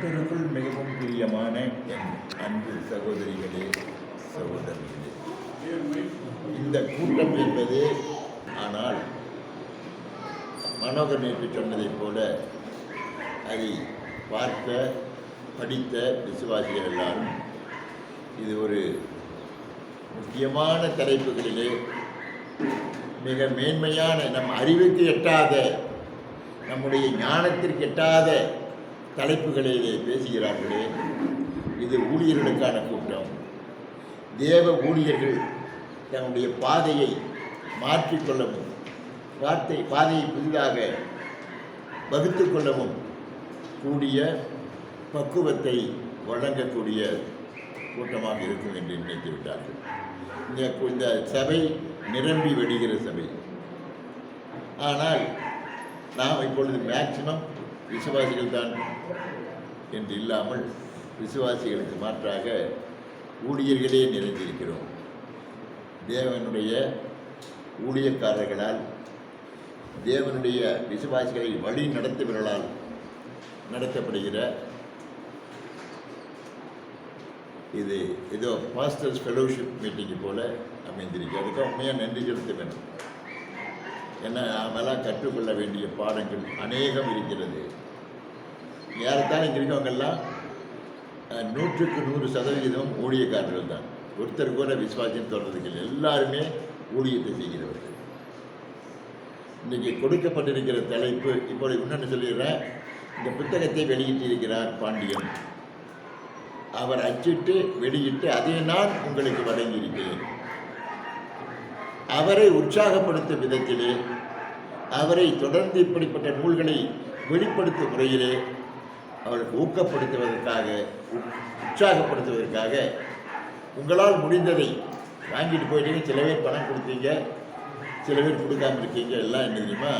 கர்த்தருக்குள் மிகவும் பிரியமான என் அன்பு சகோதரிகளே, சகோதரர்களே, இந்த கூட்டம் என்பது, ஆனால் மனோகர் நேற்று சொன்னதைப் போல அதை பார்த்த படித்த விசுவாசிகள் எல்லாரும் இது ஒரு முக்கியமான தலைப்புகளிலே மிக மேன்மையான, நம் அறிவுக்கு எட்டாத, நம்முடைய ஞானத்திற்கு எட்டாத தலைப்புகளிலே பேசுகிறார்களே. இது ஊழியர்களுக்கான கூட்டம். தேவ ஊழியர்கள் தன்னுடைய பாதையை மாற்றிக்கொள்ளவும், பாதையை புதிதாக வகுத்து கொள்ளவும் கூடிய பக்குவத்தை வழங்கக்கூடிய கூட்டமாக இருக்கும் என்று நினைத்து விட்டார்கள். இந்த சபை நிரம்பி வடிகிற சபை. ஆனால் நாம் இப்பொழுது மேக்சிமம் விசுவாசிகள் தான் என்று இல்லாமல் விசுவாசிகளுக்கு மாற்றாக ஊழியர்களே நிறைந்திருக்கிறோம். தேவனுடைய ஊழியக்காரர்களால், தேவனுடைய விசுவாசிகளை வழி நடத்துபவர்களால் நடத்தப்படுகிற இது ஏதோ பாஸ்டர்ஸ் ஃபெலோஷிப் மீட்டிங்கு போல அமைந்திருக்கு. அதுக்கு உண்மையாக நன்றி செலுத்த வேண்டும். ஏன்னா நாமெல்லாம் கற்றுக்கொள்ள வேண்டிய பாடங்கள் அநேகம் இருக்கிறது. யாரைத்தான் இங்கே இருக்கவங்கெல்லாம் 100க்கு 100% ஊழியக்காரர்கள் தான். ஒருத்தர் கூட விசுவாசியம் சொல்றதுக்கு இல்லை. எல்லாருமே ஊழியத்தை செய்கிறவர்கள். இன்றைக்கி கொடுக்கப்பட்டிருக்கிற தலைப்பு, இப்போ இன்னொன்று சொல்லிடுறேன். இந்த புத்தகத்தை வெளியிட்டிருக்கிறார் பாண்டியன். அவர் அச்சிட்டு வெளியிட்டு அதை நான் உங்களுக்கு வழங்கியிருக்கிறேன். அவரை உற்சாகப்படுத்தும் விதத்திலே, அவரை தொடர்ந்து இப்படிப்பட்ட நூல்களை வெளிப்படுத்தும் முறையிலே அவருக்கு ஊக்கப்படுத்துவதற்காக, உற்சாகப்படுத்துவதற்காக உங்களால் முடிந்ததை வாங்கிட்டு போயிட்டீங்க. சில பேர் பணம் கொடுத்தீங்க, சில பேர் கொடுக்காமல் இருக்கீங்க. எல்லாம் என்ன தெரியுமா,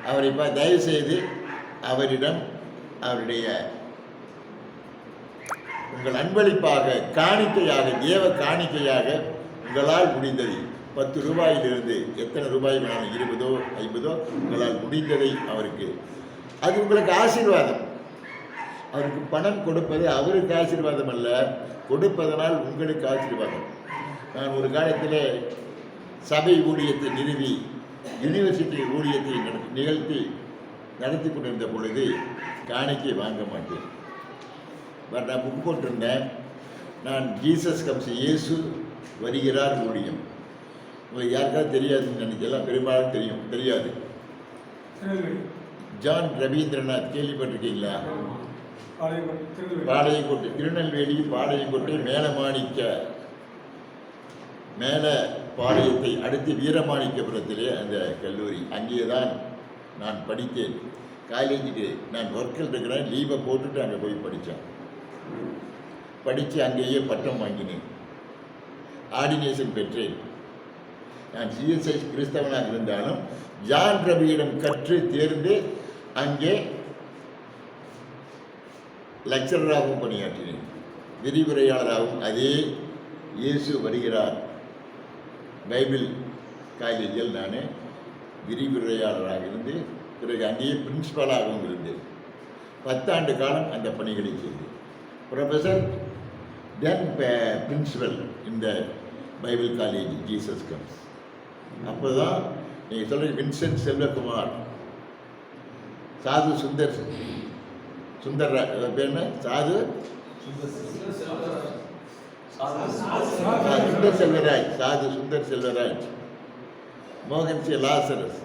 அவரை தயவுசெய்து அவரிடம் அவருடைய உங்கள் அன்பளிப்பாக, காணிக்கையாக, தேவ காணிக்கையாக உங்களால் முடிந்ததை 10 ரூபாயிலிருந்து எத்தனை ரூபாய் வேணாலும், 20ஓ 50ஓ, உங்களால் முடிந்ததை அவருக்கு, அது உங்களுக்கு ஆசீர்வாதம். அவருக்கு பணம் கொடுப்பது அவருக்கு ஆசீர்வாதம் அல்ல, கொடுப்பதனால் உங்களுக்கு ஆசீர்வாதம். நான் ஒரு காலத்தில் சபை ஊழியத்தை நிறுவி யூனிவர்சிட்டி ஊழியத்தை நிகழ்த்தி நடத்தி கொண்டிருந்த பொழுது காணிக்கை வாங்க மாட்டேன். பட் நான் புக் போட்டிருந்தேன், நான் ஜீசஸ் கம்ஸ், இயேசு வருகிறார் ஊழியம். உங்களுக்கு யாருக்காவது தெரியாதுன்னு நினைக்கலாம், பெரும்பாலும் தெரியாது. ஜான் ரவீந்திரநாத் கேள்விப்பட்டிருக்கீங்களா? பாளையங்கோட்டை, திருநெல்வேலி பாளையங்கோட்டை மேலமாணிக்க, மேல பாளையத்தை அடுத்து வீரமாணிக்கபுரத்திலே அந்த கல்லூரி, அங்கே தான் நான் படித்தேன். காலேஜுக்கு நான் ஒர்க்கில் இருக்கிறேன், லீவை போட்டுட்டு அங்கே போய் படித்து அங்கேயே பட்டம் வாங்கினேன், ஆர்டினேஷன் பெற்றேன். நான் சிஎஸ்ஐ கிறிஸ்தவனாக இருந்தாலும் ஜான் ரவியிடம் கற்று தேர்ந்து அங்கே லெக்சரராகவும் பணியாற்றினேன், விரிவுரையாளராகவும். அதே இயேசு வருகிறார் பைபிள் காலேஜில் நான் விரிவுரையாளராக இருந்து பிறகு அங்கேயே பிரின்சிபலாகவும் இருந்தேன். 10 ஆண்டு காலம் அந்த பணிகளை செய்தேன். ப்ரொஃபஸர், தென் பிரின்சிபல் இந்த பைபிள் காலேஜ் ஜீசஸ் கம்ஸ். அப்போ தான் நீங்கள் சொல்கிற வின்சென்ட் செல்வகுமார், சாது சுந்தர் பேர் என்ன, சாது சுந்தர் செல்வராஜ், சாது சுந்தர் செல்வராஜ், மோகன் சி லாசரஸ்,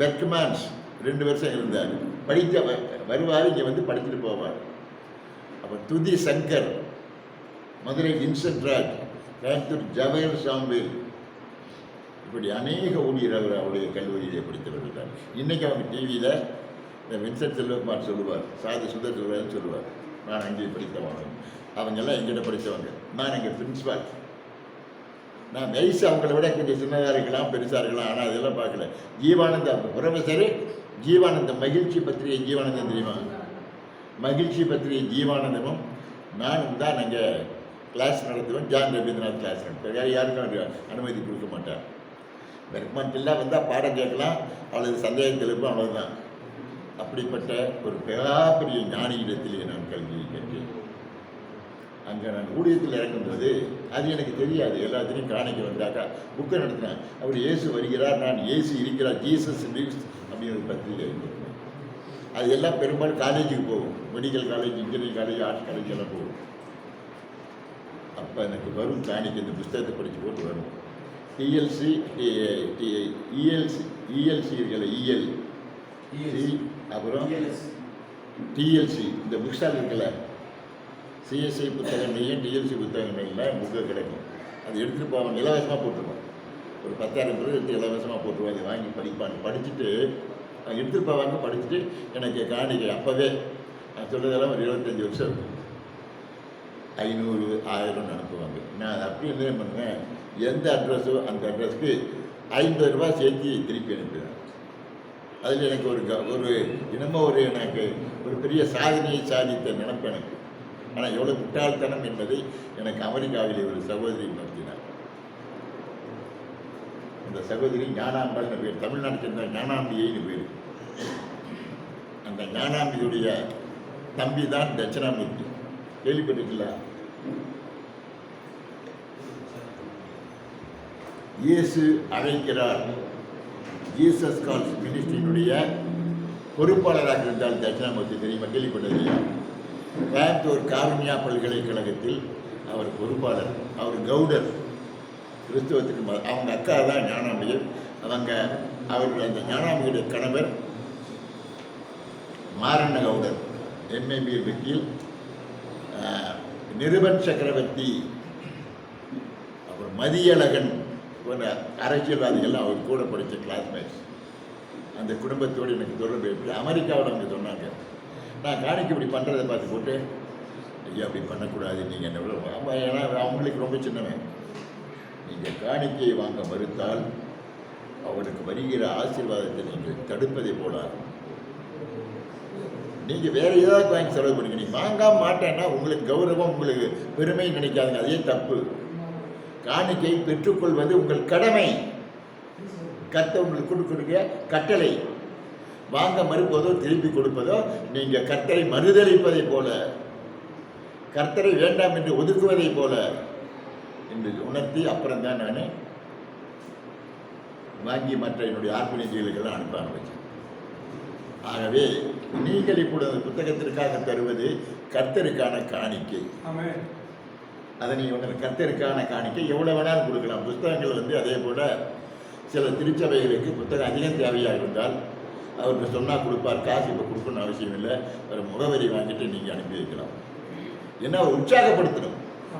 பெர்க்மான்ஸ் 2 வருஷம் இருந்தார். படித்த வருவார், இங்கே வந்து படிச்சுட்டு போவார். அப்போ துதி சங்கர், மதுரை வின்சென்ட் ராஜ், கோயம்புத்தூர் ஜவஹர் சாம்வேல், இப்படி அநேக ஊழியர் அவருடைய கல்லூரியிலே படித்தவர்கள் தான். இன்றைக்கி அவங்க டிவியில் இந்த வின்சென்ட் செல்வகுமார் சொல்லுவார், சாது சுந்தர் செல்வராஜ் சொல்லுவார், நான் அங்கேயே படித்தவங்க. அவங்கெல்லாம் எங்கிட்ட படித்தவங்க. நான் எங்கள் பிரின்சிபால். நான் வயசு அவங்கள விட கொஞ்சம் சின்னதாக இருக்கலாம், பெருசாக இருக்கலாம், ஆனால் அதெல்லாம் பார்க்கல. ஜீவானந்த ப்ரொஃபஸரு ஜீவானந்த, மகிழ்ச்சி பத்திரிகை ஜீவானந்தம் தெரியுமா? மகிழ்ச்சி பத்திரிகை ஜீவானந்தமும் நானும் தான் நாங்கள் கிளாஸ் நடத்துவேன். ஜான் ரவீந்திரநாத் கிளாஸ் நடத்துவேன். வேறு யாருக்கும் அனுமதி கொடுக்க மாட்டார். பெர்க்மான்ட்டெல்லாம் வந்தால் பாடம் கேட்கலாம், அவ்வளோ சந்தேகம் எழுப்பும், அவ்வளோதான். அப்படிப்பட்ட ஒரு பெரிய ஞானியிடத்திலே நான் கல்வியை கற்றேன். அங்கே நான் ஊழியத்தில் இறங்கும்போது அது எனக்கு தெரியாது. எல்லாத்திலையும் காணிக்க வந்தாக்கா புக்கை நடத்தினேன். அவர் இயேசு வருகிறார், நான் இயேசு இருக்கிறார், ஜீசஸ் லிவ்ஸ் அப்படின்னு ஒரு பத்திரிகை எழுதியிருக்கேன். அது எல்லாம் பெரும்பாலும் காலேஜுக்கு போகும். Medical college, engineering college, arts college எல்லாம் போகும். அப்போ எனக்கு வரும் காணிக்க, இந்த புஸ்தகத்தை படித்து போட்டு வரும். டிஎல்சி, இஎல்சி இருக்கல, இஎல்சி, அப்புறம் டிஎல்சி, இந்த புக் ஸ்டால் இருக்கல, சிஎஸ்ஐ புத்தகங்களையும் டிஎல்சி புத்தகங்கள்லாம் புக்கு கிடைக்கும். அது எடுத்துகிட்டு போவாங்க, இலவசமாக போட்டுருவோம். ஒரு 10,000 பேர் எடுத்து இலவசமாக போட்டுருவோம். அதை வாங்கி படிப்பாங்க. படிச்சுட்டு எடுத்துகிட்டு போவாங்க. படிச்சுட்டு எனக்கு காணிக்கை அப்போவே நான் சொல்கிறதெல்லாம் ஒரு 25 வருஷம் இருக்கும். 500, 1000 அனுப்புவாங்க. நான் அதை அப்படி என்ன பண்ணுவேன், எந்த அட்ரஸோ அந்த அட்ரஸ்க்கு 50 ரூபா சேர்த்து திருப்பி அனுப்புவேன். அதில் எனக்கு ஒரு இனமோ எனக்கு ஒரு பெரிய சாதனையை சாதித்த நினைப்பு எனக்கு. ஆனால் எவ்வளோ முட்டாள்தனம் என்பதை எனக்கு அமெரிக்காவிலே ஒரு சகோதரி உணர்த்தினார். அந்த சகோதரி ஞானாம்பாள்னு பேர், தமிழ்நாட்டுக்கு இருந்த ஞானாம்பியைன்னு பேர். அந்த ஞானாம்பியுடைய தம்பி தான் தட்சிணாமூர்த்தி. கேள்விப்பட்டிருக்கீங்களா? இயேசு அழைக்கிறார், ஜீசஸ் கால்ஸ் மினிஸ்ட்ரியினுடைய பொறுப்பாளராக இருந்தால் தட்சிணாமூர்த்தி. தெரியுமா? கேள்விப்பட்டது இல்லையா? கோயம்புத்தூர் காருண்யா பல்கலைக்கழகத்தில் அவர் பொறுப்பாளர். அவர் கவுடர், கிறிஸ்துவத்துக்கு. அவங்க அக்கா தான் ஞானாம்பியர். அவர்கள் அந்த ஞானாம்பியுடைய கணவர் மாரண்ண கவுடர், எம்ஏபி வக்கீல், நிருபன் சக்கரவர்த்தி, அப்புறம் மதியழகன் போன்ற அரசியல்வாதிகள்லாம் அவர் கூட படித்த கிளாஸ்மேட்ஸ். அந்த குடும்பத்தோடு எனக்கு தொடர்பு எப்படி அமெரிக்காவில் அவங்க சொன்னாங்க. நான் காணிக்கை இப்படி பண்ணுறதை பார்த்து போட்டு, ஐயா அப்படி பண்ணக்கூடாது, நீங்கள் என்ன, ஏன்னா அவங்களுக்கு ரொம்ப சின்னவன். நீங்கள் காணிக்கையை வாங்க மறுத்தால் அவனுக்கு வருகிற ஆசீர்வாதத்தை நீங்கள் தடுப்பதை போல. நீங்கள் வேறு ஏதாவது வாங்கி செலவு பண்ணுங்க. நீங்கள் வாங்காம மாட்டேன்னா உங்களுக்கு கௌரவம், உங்களுக்கு பெருமை நினைக்காதுங்க. அதே தப்பு. காணிக்கை பெற்றுக்கொள்வது உங்கள் கடமை. கர்த்தர் உங்களுக்கு கொடுக்க கட்டளை. வாங்க மறுப்பதோ திருப்பி கொடுப்பதோ நீங்கள் கர்த்தரை மறுதளிப்பதை போல, கர்த்தரை வேண்டாம் என்று ஒதுக்குவதை போல என்று உணர்த்தி அப்புறம் தான் நான் வாங்கி மற்ற என்னுடைய ஆர்ப்பணிகளுக்கெல்லாம் அனுப்ப ஆரம்பித்தேன். ஆகவே நீங்கள் இப்பொழுது அந்த புத்தகத்திற்காக தருவது கர்த்தருக்கான காணிக்கை. அதை நீங்கள் கர்த்தருக்கான காணிக்கை எவ்வளோ வேணாலும் கொடுக்கலாம். புத்தகங்கள் அதே போல் சில திருச்சபைகளுக்கு புத்தகம் அதிகம் தேவையாக இருந்தால் அவருக்கு சொன்னால் கொடுப்பார். காசு இப்போ கொடுக்கணும்னு அவசியம் இல்லை. ஒரு முகவரி வாங்கிட்டு நீங்கள் அனுப்பி வைக்கலாம். ஏன்னா உற்சாகப்படுத்தணும்.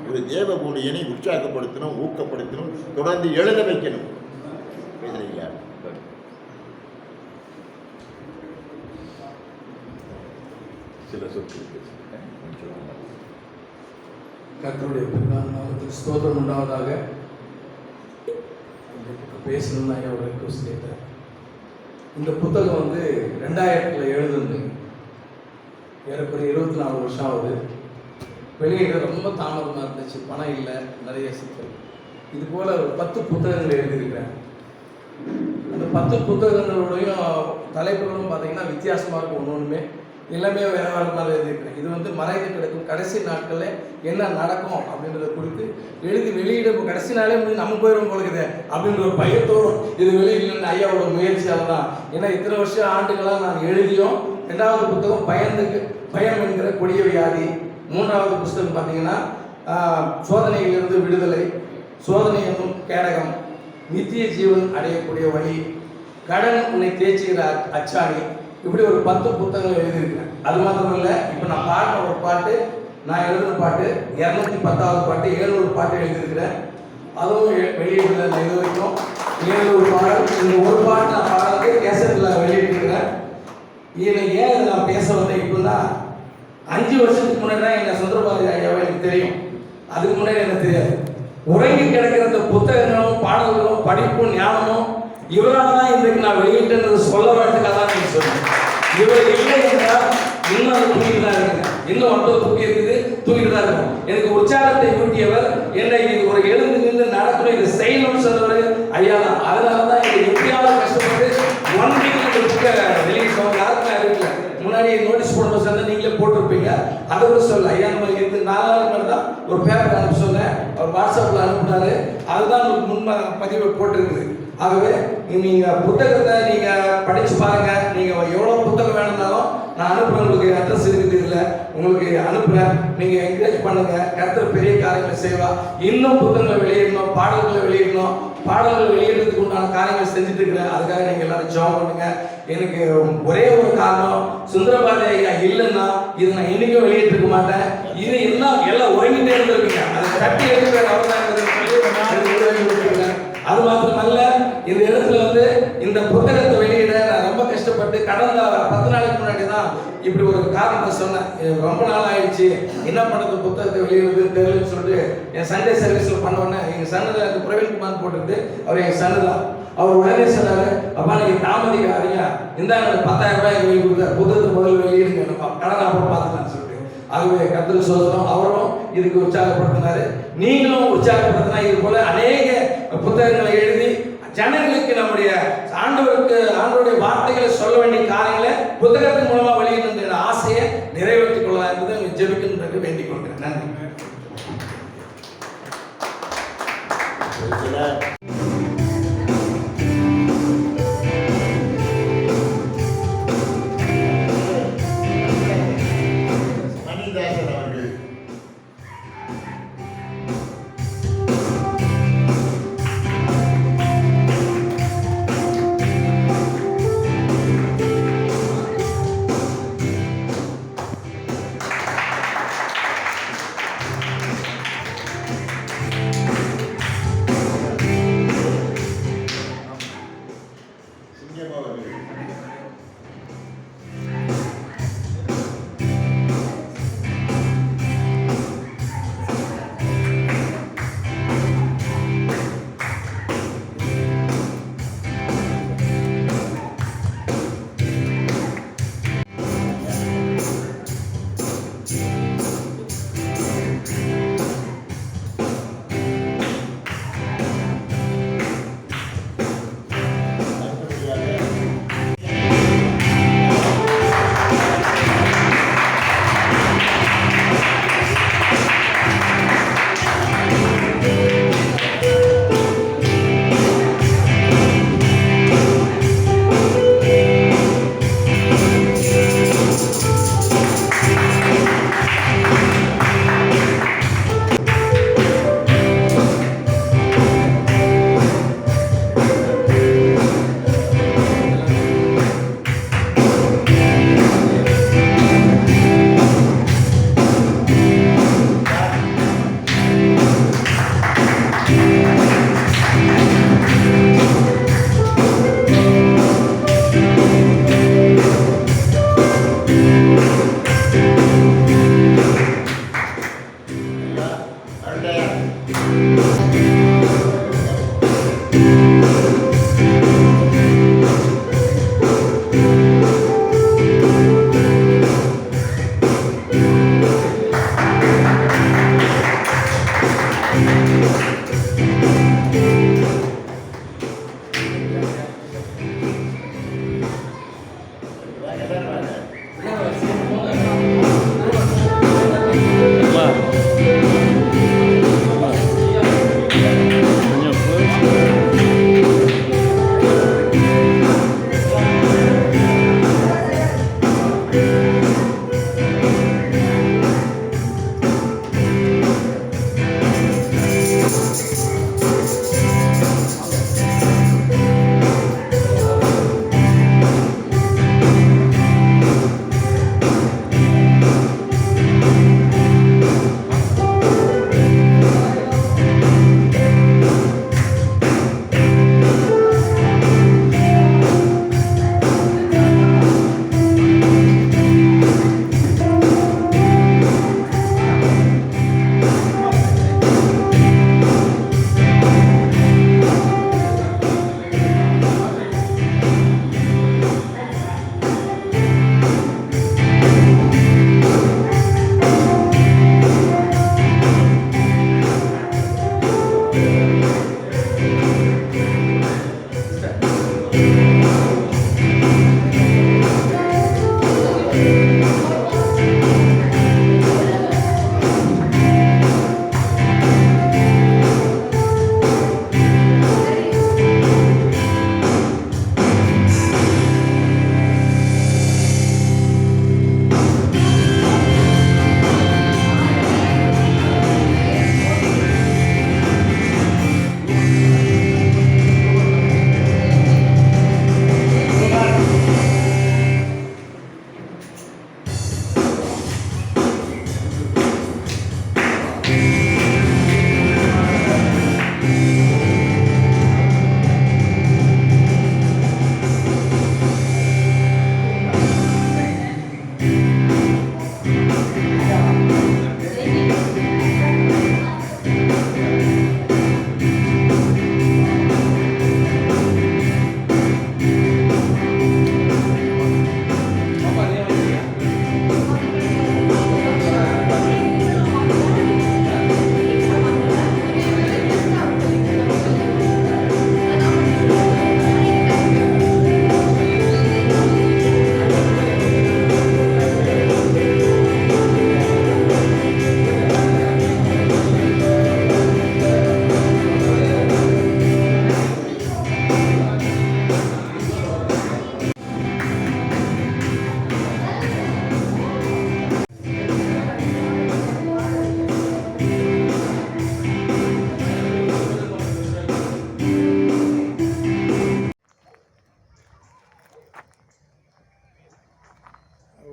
ஒரு தேவ ஊழியனை உற்சாகப்படுத்தணும், ஊக்கப்படுத்தணும், தொடர்ந்து எழுத வைக்கணும். பேசுறீங்களா? சில சொற்கள் கர்த்தருடைய நாமத்துக்கு ஸ்தோத்திரம் உண்டாவதாக. பேசணும்னு ஐயா ஒரு ரெக்வஸ்ட் கேட்டேன். இந்த புத்தகம் 2000 எழுதுனது. ஏறக்குறைய 24 வருஷம் ஆகுது. வெளியிட ரொம்ப தாமதமாக இருந்துச்சு. பணம் இல்லை, நிறைய சிக்கல். இது போல் ஒரு 10 புத்தகங்கள் எழுதியிருக்கிறேன். அந்த 10 புத்தகங்களுடையும் தலைப்புகளும் பார்த்தீங்கன்னா வித்தியாசமாக இருக்கும். ஒன்றுமே எல்லாமே வேற வேறு மாதிரி எழுதியிருக்கிறேன். இது மறைந்து கிடக்கும் கடைசி நாட்களில் என்ன நடக்கும் அப்படின்றத குறித்து எழுதி வெளியிட கடைசி நாளே நம்ம போயிடும் போலுக்குது அப்படின்ற ஒரு பயத்தோடும் இது வெளியிடலன்னு ஐயாவோட முயற்சியால் தான். ஏன்னா இத்தனை வருஷம் ஆண்டுகளாக நான் எழுதியும். 2வது புத்தகம் பயம் என்கிற கொடிய வியாதி. 3வது புத்தகம் பார்த்தீங்கன்னா சோதனையிலிருந்து விடுதலை, சோதனை என்னும் கேடகம், நித்திய ஜீவன் அடையக்கூடிய வழி, கடன் உன்னை தேய்ச்சுகிற அச்சாணி. இப்படி ஒரு 10 புத்தகங்கள் எழுதியிருக்கிறேன். அது மாத்திரம் இல்லை, இப்போ நான் பாடின ஒரு பாட்டு, நான் எழுதின பாட்டு 210வது பாட்டு, 700 பாட்டு எழுதியிருக்கிறேன். அதுவும் வெளியிடல. இது வரைக்கும் 700 பாடல். இந்த ஒரு பாட்டு நான் பாடுறது கேசட்டில் வெளியிட்டிருக்கிறேன். இதை ஏன் நான் பேச வந்தேன் இப்போன்னா, 5 வருஷத்துக்கு முன்னாடி தான் எங்கள் சுந்தரபாரதி ஐயாவை எனக்கு தெரியும். அதுக்கு முன்னாடி எனக்கு தெரியாது. உறங்கி கிடக்கிற இந்த புத்தகங்களும் பாடல்களும் படிப்பும் ஞானமும் இவரால் தான் இன்றைக்கு நான் வெளியிட்டது சொல்ல வரதுக்காக தான் நீங்கள் சொன்னேன். இவர் இல்லை என்றால் இன்னும் அது தூக்கிட்டு தான் இருக்குங்க. இன்னும் ஒன்பது தூக்கி இருக்குது, தூக்கிட்டு தான் இருக்கும். எனக்கு உற்சாகத்தை ஊட்டியவர், என்னை இது ஒரு எழுந்து நின்று நடக்கணும், இது செய்யணும்னு சொன்னவர் ஐயா தான். அதனால தான் எனக்கு எப்படியாவது கஷ்டப்பட்டு 1 வீக் இந்த புக்கை வெளியிட்டோம். யாருக்கும் இருக்கல. ஒரு பேப்பர் அனுப்ப சொன்னேன், அவர் வாட்ஸ்அப்பில் அனுப்புனாரு. அதுதான் உங்களுக்கு முன்ன பதிவை போட்டிருக்குது. ஆகவே நீங்கள் புத்தகத்தை நீங்கள் படித்து பாருங்கள். நீங்கள் எவ்வளோ புத்தகம் வேணும்னாலும் நான் அனுப்புகிறேன். உங்களுக்கு அட்ரஸ் இருக்குது, இல்லை உங்களுக்கு அனுப்புகிறேன். நீங்கள் என்கரேஜ் பண்ணுங்கள். கர்த்தர் பெரிய காரியங்களை செய்வா. இன்னும் புத்தகங்களை வெளியிடணும், பாடல்களை வெளியிடணும். பாடல்கள் வெளியிடுறதுக்கு உண்டான காரியங்கள் செஞ்சுட்டு இருக்கிறேன். அதுக்காக நீங்கள் எல்லாரும் ஜெபம் பண்ணுங்க. எனக்கு ஒரே ஒரு காரணம், சுந்தரபாரதி ஐயா இல்லைன்னா இதை நான் இன்னைக்கும் வெளியிட்டிருக்க மாட்டேன். இது எல்லாம் உறங்கிட்டே இருந்திருக்குங்க. அதை தட்டி எடுக்கிற அது மாத்திரமல்ல, இந்த இடத்துல வந்து இந்த புத்தகத்தை வெளியிட நான் ரொம்ப கஷ்டப்பட்டு கடந்த 10 நாளைக்கு முன்னாடி தான் இப்படி ஒரு காரணத்தை சொன்னேன். ரொம்ப நாள் ஆயிடுச்சு, என்ன பண்ணுறது, புத்தகத்தை வெளியிடுறதுன்னு தெரியலன்னு சொல்லிட்டு என் சண்டே சர்வீஸில் பண்ணோன்னே எங்கள் சன்னதில் எனக்கு பிரவீன்குமார் போட்டுட்டு, அவர் என் சன்னு தான். அவர் உடனே சொன்னார், அப்பா நீங்கள் தாமதிக்காதீங்க, இந்தாங்க 10,000 ரூபாய் வெளியே கொடுத்தாரு, புத்தகத்தை முதல்ல வெளியிடுங்க, கடன் அப்புறம் பார்த்துக்கலான்னு சொல்லிட்டு. ஆகவே கர்த்தருக்கு ஸ்தோத்திரம். அவரும் இதுக்கு உற்சாகப்படுத்தினாரு. நீங்களும் உற்சாகப்படுத்தினா இது போல அநேக புத்தகங்களை எழுதி ஜனங்களுக்கு நம்முடைய ஆண்டவருடைய வார்த்தைகளை சொல்ல வேண்டிய காரியங்களை புத்தகத்தின் மூலமா வெளியிடுகின்ற ஆசையை நிறைவேற்றிக் கொள்ளலாம் என்பதை ஜெபிக்கின்றது வேண்டிக் கொள்கிறேன். நன்றி.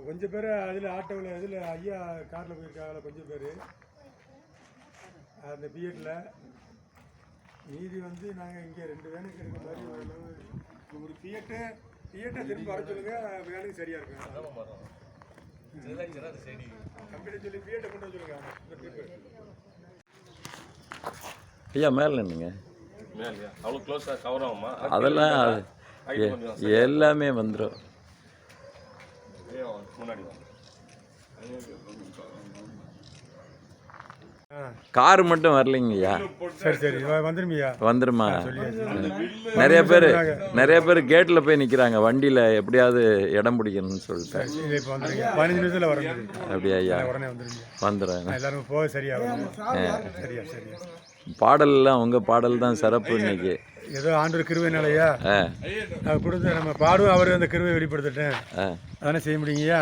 கொஞ்சம் பேர் அதில் ஆட்டோவில் இதில் ஐயா காரில் போயிருக்காங்கள கொஞ்சம் பேர் அந்த பிஎட்டில் மீதி வந்து நாங்கள் இங்கே 2 வேனுக்கு எடுக்கிற மாதிரி ஒரு பிஎட்டை திரும்ப வர சொல்லுங்க வேனுக்கு சரியாக இருக்கும் கம்பெனி சொல்லி பிஎட்டை கொண்டு வர சொல்லுங்க இந்த ட்ரிப்பு ஐயா மேலே நின்னுங்க. மேலையா அவ்வளோ க்ளோஸாக கவர் ஆகுமா? அதெல்லாம் எல்லாமே வந்துடும். முன்னாடி கார் மட்டும் வரலைங்கய்யா. சரி சரி வந்துருமியா வந்துருமா? நிறைய பேர் கேட்டில் போய் நிற்கிறாங்க வண்டியில் எப்படியாவது இடம் பிடிக்கணும்னு சொல்லிட்டு. இப்போ வந்துருங்க 15 நிமிஷத்தில் வர அப்படியா ஐயா? உடனே வந்துருங்க வந்துடுறேன். எல்லாரும் போக சரியா சரியா சரியா பாடல்லாம் உங்கள் பாடல் தான் சிறப்பு இன்னைக்கு. ஏதோ ஆண்டவர் கிருபைனாலயா கொடுத்து நம்ம பாடுவோம். அவர் அந்த கிருபை வெளிப்படுத்திட்டேன் அதானே செய்ய முடியுங்கய்யா.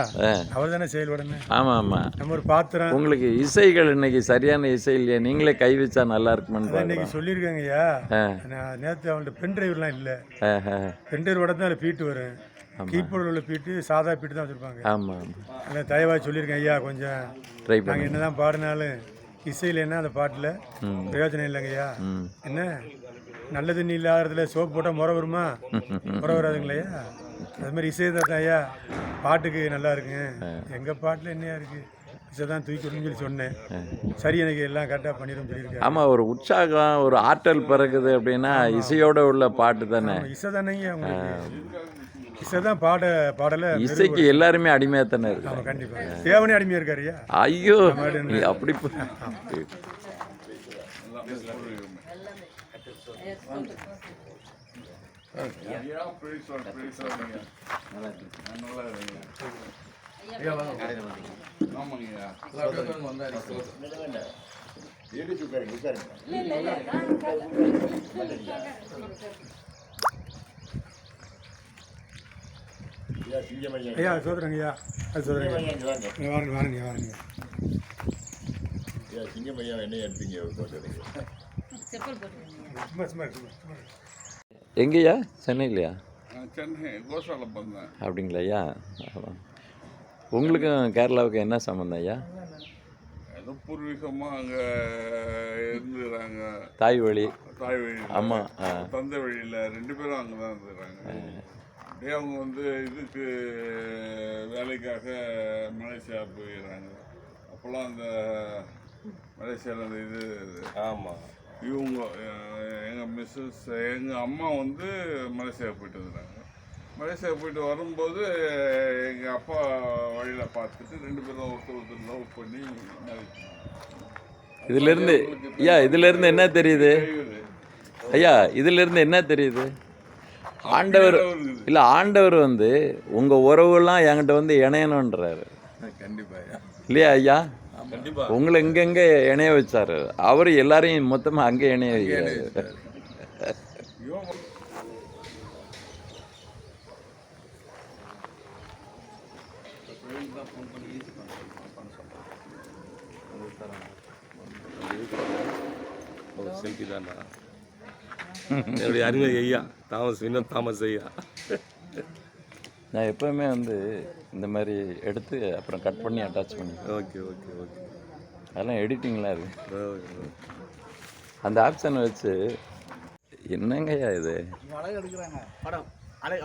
அவர் தானே செயல்படணும். ஆமாம் ஆமாம். நம்ம ஒரு பாத்திரம். உங்களுக்கு இசைகள் இன்னைக்கு சரியான இசை இல்லையா? நீங்களே கை வச்சா நல்லா இருக்குமென்னு இன்னைக்கு சொல்லியிருக்காங்கய்யா. நான் நேற்று அவங்கள்ட்ட பென் டிரைவர்லாம் இல்லை. பென் டிரைவர் தான் அதில் பீட்டு வரும். கீபோர்டில் உள்ள பீட்டு சாதா பீட்டு தான் வச்சுருப்பாங்க. ஆமாம். அதில் தயவாக சொல்லியிருக்கேன் ஐயா கொஞ்சம் ட்ரை நாங்கள் பண்ணி என்ன தான் பாடினாலும் இசையில் என்ன அந்த பாட்டில் பிரயோஜனம் இல்லைங்கய்யா. என்ன நல்ல தண்ணி இல்லாத இடத்துல சோப்பு போட்டால் முறை வருமா? முறை வராதுங்களையா? அது மாதிரி இசை தான் ஐயா பாட்டுக்கு நல்லா இருக்குங்க. எங்கள் பாட்டில் என்னையா இருக்குது இசை தான் தூக்கி விடணும்னு சொல்லி சொன்னேன். சரி எனக்கு எல்லாம் கரெக்டாக பண்ணிடும் சொல்லியிருக்கேன். ஆமாம், ஒரு உற்சாகம் ஒரு ஆற்றல் பிறகுது அப்படின்னா இசையோட உள்ள பாட்டு தானே. இசை தானேங்க உங்களுக்கு இசை தான் பாடலை இசைக்கு எல்லாருமே அடிமையாக தானே இருக்கு. ஆமாம் கண்டிப்பாக தேவனே அடிமையாக இருக்காருயா. ஐயோ நீ அப்படி ஐயா சோதரங்க ஐயா அது சோதரங்க வாருங்க சிங்கமையா என்ன எடுத்தீங்க? எங்கேயா? சென்னையிலையா? சென்னை கோசால பண்ணேன். அப்படிங்களா ஐயா? உங்களுக்கும் கேரளாவுக்கு என்ன சம்மந்தம் ஐயா? ஏதோ பூர்வீகமாக அங்கே இருந்துக்கிறாங்க. தாய் வழி. தாய் வழி. ஆமாம். தந்தை வழியில் 2 பேரும் அங்கே தான் இருந்துக்கிறாங்க. அப்படியே அவங்க வந்து இதுக்கு வேலைக்காக மலேசியா போயிடுறாங்க. அப்போல்லாம் அந்த மலேசியாவில் அந்த இது ஆமாம். இவங்க எங்கள் அம்மா வந்து மலேசியா போயிட்டு வந்துடுறாங்க. மலேசியா போயிட்டு வரும்போது எங்கள் அப்பா வழியில் பார்த்துட்டு 2 பேரும் ஒருத்தர் லவ் பண்ணி இதிலிருந்து என்ன தெரியுது ஐயா? இதிலிருந்து என்ன தெரியுது? ஆண்டவர் வந்து உங்கள் உறவுலாம் என்கிட்ட வந்து இணையணுன்றாரு. கண்டிப்பாக இல்லையா ஐயா? கண்டிப்பாக உங்களை எங்கெங்க இணைய வச்சாரு. அவர் எல்லாரையும் மொத்தமாக அங்கே இணைய வைக்கிறாரு. செல்ஃபி தானா என்னுடைய அருமை ஐயா தாமஸ் ஐயா. நான் எப்போவுமே வந்து இந்த மாதிரி எடுத்து அப்புறம் கட் பண்ணி அட்டாச் பண்ணி. Okay okay okay. அதெல்லாம் எடிட்டிங்லாம் இருக்கு. அந்த ஆப்ஷனை வச்சு என்னங்கய்யா இது? அழகு எடுக்கிறாங்க படம் அழகு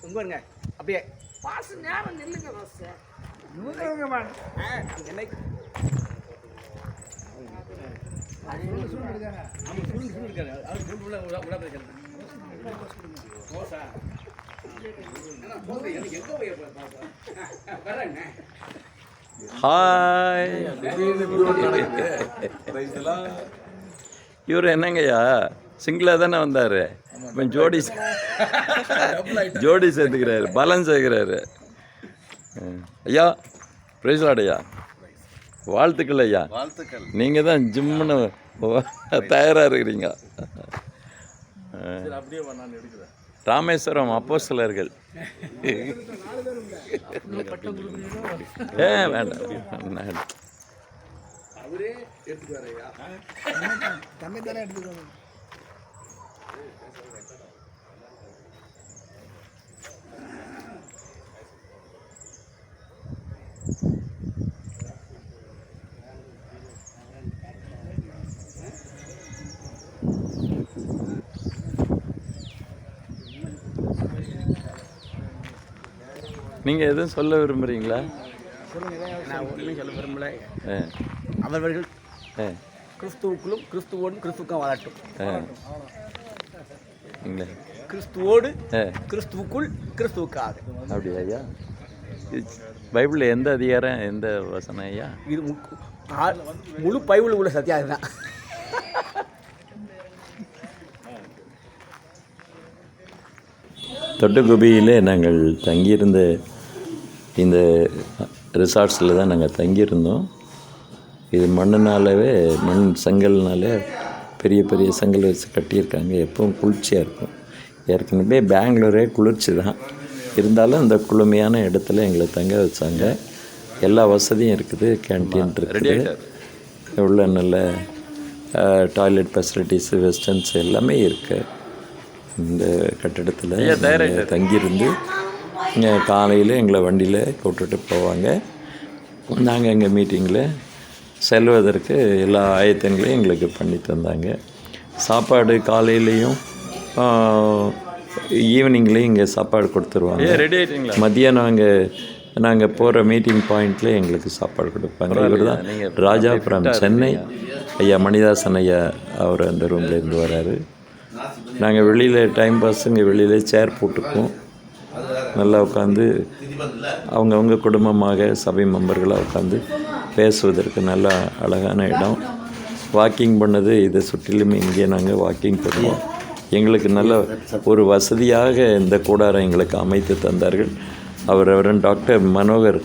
உங்க வருங்க அப்படியே பாசு நேரம் நில்லுங்க பாசு என்னை ஹாய். இவர் என்னங்கய்யா சிங்கிளாக தானே வந்தார், இப்போ ஜோடி சேர்த்துக்கிறாரு, பலன் சேர்க்கிறாரு. ஐயா பிரைஸ்லாட் ஐயா, வாழ்த்துக்கள் ஐயா. வாழ்த்துக்கள். நீங்கள் தான் ஜிம்முன்னு தயாராக இருக்கிறீங்க. அப்படியே நான் எடுக்கிறேன். ராமேஸ்வரம் அப்போஸ்தலர்கள். வேண்டாம், அவரே எடுத்துக்குவாரையா தம்பி தானே எடுத்துக்குவாங்க. நீங்கள் எதுவும் சொல்ல விரும்புகிறீங்களா? நான் ஒன்றுமே சொல்ல விரும்பல. ஆ அவர்கள் ஆ கிறிஸ்துவுக்குள்ளும் கிறிஸ்துவோடும் கிறிஸ்துவுக்கும் வாழட்டும். இல்லைங்களா? கிறிஸ்துவோடு ஆ கிறிஸ்துவுக்குள் கிறிஸ்துவுக்காக. அப்படியா ஐயா? பைபிளில் எந்த அதிகாரம் எந்த வசனம் ஐயா? இது முழு பைபிள் உள்ள சத்தியம் அதுதான். தொட்டகுபியிலே நாங்கள் தங்கியிருந்த இந்த ரிசார்ட்ஸில் தான் நாங்கள் தங்கியிருந்தோம். இது மண்ணுனாலவே மண் செங்கல்னாலே பெரிய பெரிய செங்கல் வச்சு கட்டியிருக்காங்க. எப்பவும் குளிர்ச்சியாக இருக்கும். ஏற்கனவே பெங்களூரே குளிர்ச்சி தான், இருந்தாலும் இந்த குளுமையான இடத்துல எங்களை தங்க வச்சாங்க. எல்லா வசதியும் இருக்குது, கேன்டீன் இருக்குது, உள்ள நல்ல டாய்லெட் ஃபெசிலிட்டிஸு, வெஸ்டர்ன்ஸ் எல்லாமே இருக்குது. இந்த கட்டிடத்தில் தங்கியிருந்து இங்கே காலையில் எங்களை வண்டியில் போட்டுட்டு போவாங்க. நாங்கள் எங்கள் மீட்டிங்கில் செல்வதற்கு எல்லா ஆயத்தங்களையும் எங்களுக்கு பண்ணி தந்தாங்க. சாப்பாடு காலையிலையும் ஈவினிங்லேயும் இங்கே சாப்பாடு கொடுத்துருவாங்க. ரெடி ஆகிட்டீங்களா? மதியம் நாங்கள் போகிற மீட்டிங் பாயிண்டில் எங்களுக்கு சாப்பாடு கொடுப்பாங்க. இவர் தான் ராஜா ஃப்ரம் சென்னை ஐயா, மணிதாசன் ஐயா. அவர் அந்த ரூம்லேருந்து வராரு. நாங்கள் வெளியில் டைம் பாஸ் இங்கே வெளியில் சேர் போட்டுக்குவோம். நல்லா உட்காந்து அவங்கவுங்க குடும்பமாக சபை மெம்பர்களாக உட்காந்து பேசுவதற்கு நல்ல அழகான இடம். வாக்கிங் பண்ணது இதை சுற்றிலும் இங்கே நாங்கள் வாக்கிங் பண்ணுவோம். எங்களுக்கு நல்ல ஒரு வசதியாக இந்த கூடாரம் எங்களுக்கு அமைத்து தந்தார்கள். அவரவரன் டாக்டர் மனோகர்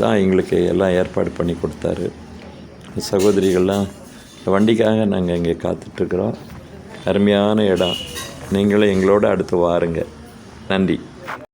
தான் எங்களுக்கு எல்லாம் ஏற்பாடு பண்ணி கொடுத்தாரு. சகோதரிகள்லாம் வண்டிக்காக நாங்கள் இங்கே காத்துட்ருக்குறோம். அருமையான இடம். நீங்களும் எங்களோட அடுத்து வாருங்க. நன்றி.